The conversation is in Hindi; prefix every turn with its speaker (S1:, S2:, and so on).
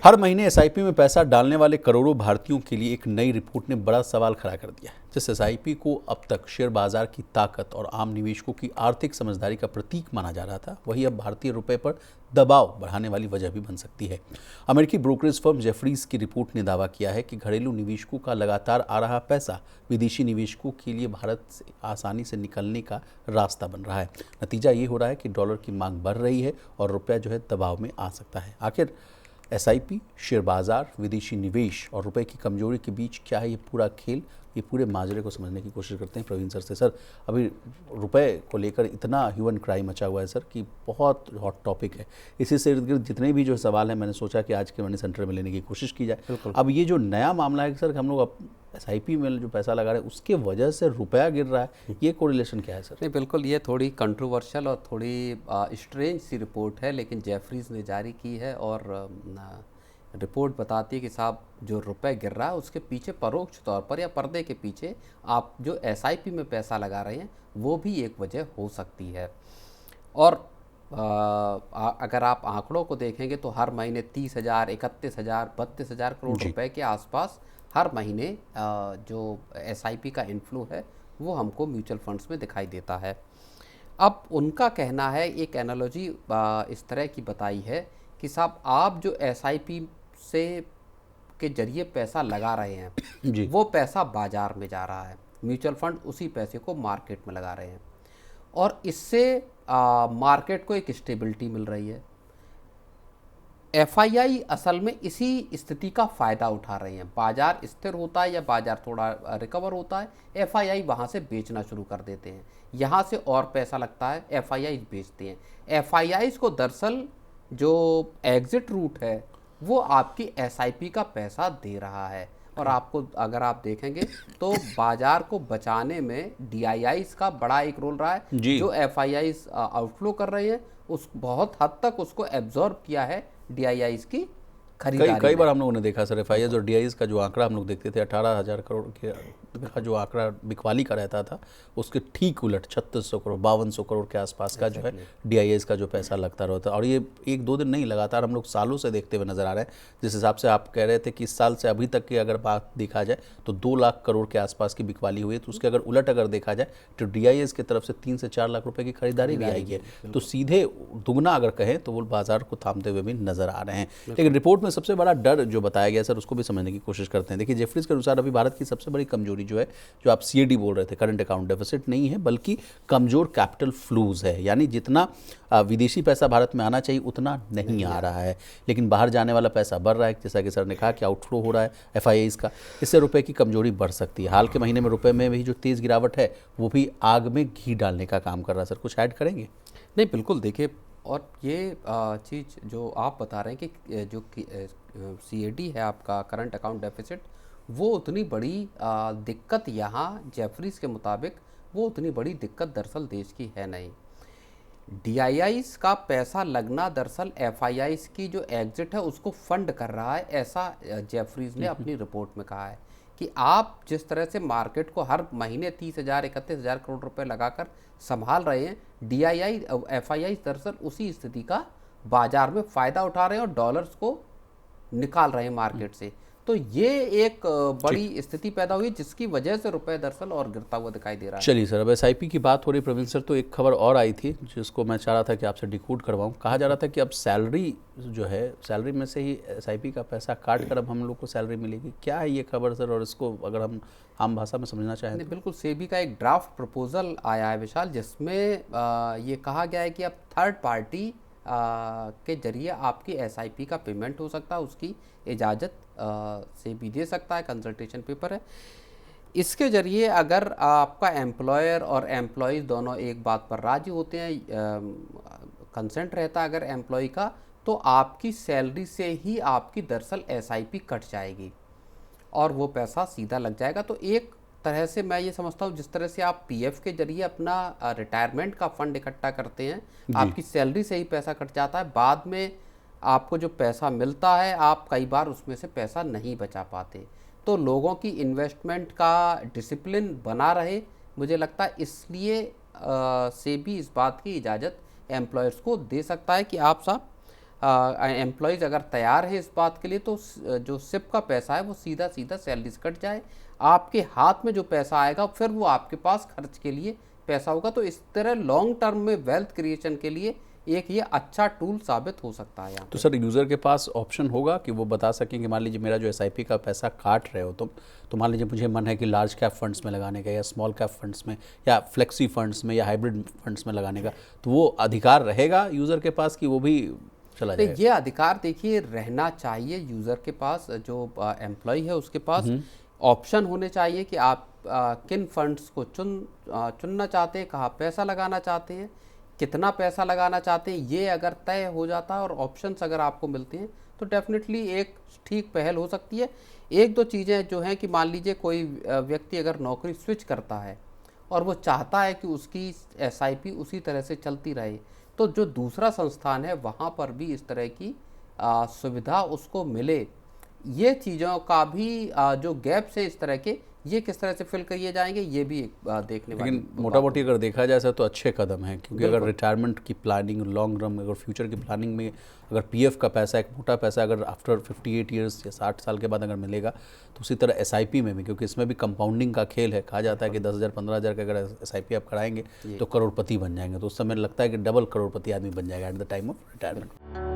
S1: हर महीने एसआईपी में पैसा डालने वाले करोड़ों भारतीयों के लिए एक नई रिपोर्ट ने बड़ा सवाल खड़ा कर दिया है। जिस एसआईपी को अब तक शेयर बाजार की ताकत और आम निवेशकों की आर्थिक समझदारी का प्रतीक माना जा रहा था, वही अब भारतीय रुपए पर दबाव बढ़ाने वाली वजह भी बन सकती है। अमेरिकी ब्रोकरेज फर्म जेफरीज की रिपोर्ट ने दावा किया है कि घरेलू निवेशकों का लगातार आ रहा पैसा विदेशी निवेशकों के लिए भारत से आसानी से निकलने का रास्ता बन रहा है। नतीजा ये हो रहा है कि डॉलर की मांग बढ़ रही है और रुपया जो है दबाव में आ सकता है। आखिर एसआईपी, शेयर बाजार, विदेशी निवेश और रुपए की कमजोरी के बीच क्या है ये पूरा खेल? ये पूरे माजरे को समझने की कोशिश करते हैं प्रवीण सर से। सर, अभी रुपए को लेकर इतना ह्यूमन क्राइम मचा हुआ है सर कि बहुत हॉट टॉपिक है। इसी से इर्द गिर्द जितने भी जो सवाल हैं, मैंने सोचा कि आज के मनी सेंटर में लेने की कोशिश की जाए। अब ये जो नया मामला है सर, हम लोग अब एसआईपी में जो पैसा लगा रहे हैं उसके वजह से रुपया गिर रहा है, ये कोरिलेशन क्या है सर?
S2: नहीं, बिल्कुल ये थोड़ी कंट्रोवर्शियल और थोड़ी स्ट्रेंज सी रिपोर्ट है, लेकिन जेफरीज ने जारी की है और रिपोर्ट बताती है कि साहब जो रुपए गिर रहा है उसके पीछे परोक्ष तौर पर या पर्दे के पीछे आप जो एसआईपी में पैसा लगा रहे हैं वो भी एक वजह हो सकती है। और अगर आप आंकड़ों को देखेंगे तो हर महीने 30,000, 31,000, 32,000 करोड़ रुपए के आसपास हर महीने जो एसआईपी का इन्फ्लो है वो हमको म्यूचुअल फंड्स में दिखाई देता है। अब उनका कहना है, एक एनालॉजी इस तरह की बताई है कि साहब आप जो एसआईपी से के जरिए पैसा लगा रहे हैं
S1: जी।
S2: वो पैसा बाजार में जा रहा है, म्यूचुअल फंड उसी पैसे को मार्केट में लगा रहे हैं और इससे मार्केट को एक स्टेबिलिटी मिल रही है। एफआईआई असल में इसी स्थिति का फ़ायदा उठा रहे हैं। बाजार स्थिर होता है या बाजार थोड़ा रिकवर होता है, एफआईआई वहाँ से बेचना शुरू कर देते हैं, यहाँ से और पैसा लगता है, एफआईआई बेचते हैं। एफआईआई को दरअसल जो एग्जिट रूट है वो आपकी एसआईपी का पैसा दे रहा है। और आपको अगर आप देखेंगे तो बाजार को बचाने में डीआईआईस का बड़ा एक रोल रहा है। जो एफआईआईस आउटफ्लो कर रहे हैं उस बहुत हद तक उसको एब्जॉर्ब किया है डीआईआईस की खरीदारी।
S1: कई बार हम लोगों ने देखा सर, एफआईआईस और डीआईआईस का जो आंकड़ा हम लोग देखते थे 18,000 करोड़ का जो आंकड़ा बिकवाली का रहता था, उसके ठीक उलट 3600 करोड़ 5200 करोड़ के आसपास का जो है डीआईआईस का जो पैसा लगता रहता। और ये एक दो दिन नहीं, लगातार हम लोग सालों से देखते हुए नजर आ रहे हैं। जिस हिसाब से आप कह रहे थे कि इस साल से अभी तक की अगर बात देखा जाए तो 2 लाख करोड़ के आसपास की बिकवाली हुई है, तो उसके अगर उलट अगर देखा जाए तो डीआईआईस की तरफ से 3 से 4 लाख रुपए की खरीदारी भी आई है। तो सीधे दुगना अगर कहें तो वो बाजार को थामते हुए भी नजर आ रहे हैं। लेकिन रिपोर्ट में सबसे बड़ा डर जो बताया गया सर, उसको भी समझने की कोशिश करते हैं। देखिए, जेफरीज के अनुसार अभी भारत की सबसे बड़ी कमजोरी जो है, जो आप सीएडी बोल रहे थे, करंट अकाउंट डेफिसिट नहीं है बल्कि कमजोर कैपिटल फ्लूज है। यानी जितना विदेशी पैसा भारत में आना चाहिए उतना नहीं आ रहा है, लेकिन बाहर जाने वाला पैसा बढ़ रहा है। जैसा कि सर ने कहा कि आउटफ्लो हो रहा है एफआईआईस का, इससे रुपए की कमजोरी बढ़ सकती है। हाल के महीने में रुपए में भी जो तेज गिरावट है वो भी आग में घी डालने का काम कर रहा है। सर, कुछ ऐड करेंगे?
S2: नहीं, बिल्कुल। देखिए, और ये चीज़ जो आप बता रहे हैं कि जो सीएडी है आपका करंट अकाउंट डेफिसिट, वो उतनी बड़ी दिक्कत यहाँ जेफरीज के मुताबिक वो उतनी बड़ी दिक्कत दरअसल देश की है नहीं। डीआईआईस का पैसा लगना दरअसल एफआईआईस की जो एग्जिट है उसको फंड कर रहा है, ऐसा जेफरीज ने अपनी रिपोर्ट में कहा है कि आप जिस तरह से मार्केट को हर महीने 30,000, 31,000 करोड़ रुपए लगाकर संभाल रहे हैं, डीआईआई एफआईआई दरअसल उसी स्थिति का बाजार में फ़ायदा उठा रहे हैं और डॉलर्स को निकाल रहे हैं मार्केट से। तो ये एक बड़ी स्थिति पैदा हुई जिसकी वजह से रुपए दरअसल और गिरता हुआ दिखाई दे रहा है।
S1: चलिए सर, अब एसआईपी की बात हो रही प्रवीण सर, तो एक खबर और आई थी जिसको मैं चाह रहा था कि आपसे डिकोड करवाऊं। कहा जा रहा था कि अब सैलरी जो है, सैलरी में से ही एसआईपी का पैसा काट कर अब हम लोग को सैलरी मिलेगी। क्या है ये खबर सर, और इसको अगर हम आम भाषा में समझना चाहें तो?
S2: बिल्कुल, सेबी का एक ड्राफ्ट प्रपोजल आया है विशाल, जिसमें ये कहा गया है कि अब थर्ड पार्टी के जरिए आपकी एसआईपी का पेमेंट हो सकता है, उसकी इजाज़त से भी दे सकता है, कंसल्टेशन पेपर है। इसके जरिए अगर आपका एम्प्लॉयर और एम्प्लॉयज़ दोनों एक बात पर राजी होते हैं, कंसेंट रहता है अगर एम्प्लॉय का, तो आपकी सैलरी से ही आपकी दरअसल एसआईपी कट जाएगी और वो पैसा सीधा लग जाएगा। तो एक तरह से मैं ये समझता हूँ, जिस तरह से आप पीएफ के जरिए अपना रिटायरमेंट का फंड इकट्ठा करते हैं, आपकी सैलरी से ही पैसा कट जाता है, बाद में आपको जो पैसा मिलता है आप कई बार उसमें से पैसा नहीं बचा पाते। तो लोगों की इन्वेस्टमेंट का डिसिप्लिन बना रहे, मुझे लगता है इसलिए सेबी इस बात की इजाज़त एम्प्लॉयर्स को दे सकता है कि आप साहब एम्प्लॉयज़ अगर तैयार हैं इस बात के लिए, तो जो सिप का पैसा है वो सीधा सीधा सैलरी से कट जाए, आपके हाथ में जो पैसा आएगा फिर वो आपके पास खर्च के लिए पैसा होगा। तो इस तरह लॉन्ग टर्म में वेल्थ क्रिएशन के लिए एक ये अच्छा टूल साबित हो सकता है यहाँ
S1: तो
S2: पे।
S1: सर यूज़र के पास ऑप्शन होगा कि वो बता सकें कि मान लीजिए मेरा जो एसआईपी का पैसा काट रहे हो तुम, तो मान लीजिए मुझे मन है कि लार्ज कैप फंड्स में लगाने का या स्मॉल कैप फंड्स में या फ्लेक्सी फंड्स में या हाइब्रिड फंड्स में लगाने का, तो वो अधिकार रहेगा यूज़र के पास कि वो भी चला
S2: तो
S1: जाएगा?
S2: ये अधिकार देखिए रहना चाहिए यूज़र के पास, जो एम्प्लॉय है उसके पास ऑप्शन होने चाहिए कि आप किन फंड्स को चुनना चाहते हैं, कहाँ पैसा लगाना चाहते हैं, कितना पैसा लगाना चाहते हैं। ये अगर तय हो जाता है और ऑप्शंस अगर आपको मिलते हैं तो डेफिनेटली एक ठीक पहल हो सकती है। एक दो चीज़ें जो हैं कि मान लीजिए कोई व्यक्ति अगर नौकरी स्विच करता है और वो चाहता है कि उसकी एसआईपी उसी तरह से चलती रहे, तो जो दूसरा संस्थान है वहाँ पर भी इस तरह की सुविधा उसको मिले। ये चीज़ों का भी जो गैप्स हैं इस तरह के, ये किस तरह से फिल किए जाएंगे, ये भी एक देखने वाली
S1: लेकिन मोटा मोटी अगर देखा जाए तो अच्छे कदम हैं, क्योंकि अगर रिटायरमेंट की प्लानिंग, लॉन्ग रन में, अगर फ्यूचर की प्लानिंग में अगर पीएफ का पैसा, एक मोटा पैसा अगर आफ्टर 58 ईयर्स या 60 साल के बाद अगर मिलेगा, तो उसी तरह एसआईपी में भी, क्योंकि इसमें भी कंपाउंडिंग का खेल है। कहा जाता है कि 10,000 15,000 का अगर एसआईपी आप कराएंगे तो करोड़पति बन जाएंगे। तो उस समय लगता है कि डबल करोड़पति आदमी बन जाएगा at the time of retirement.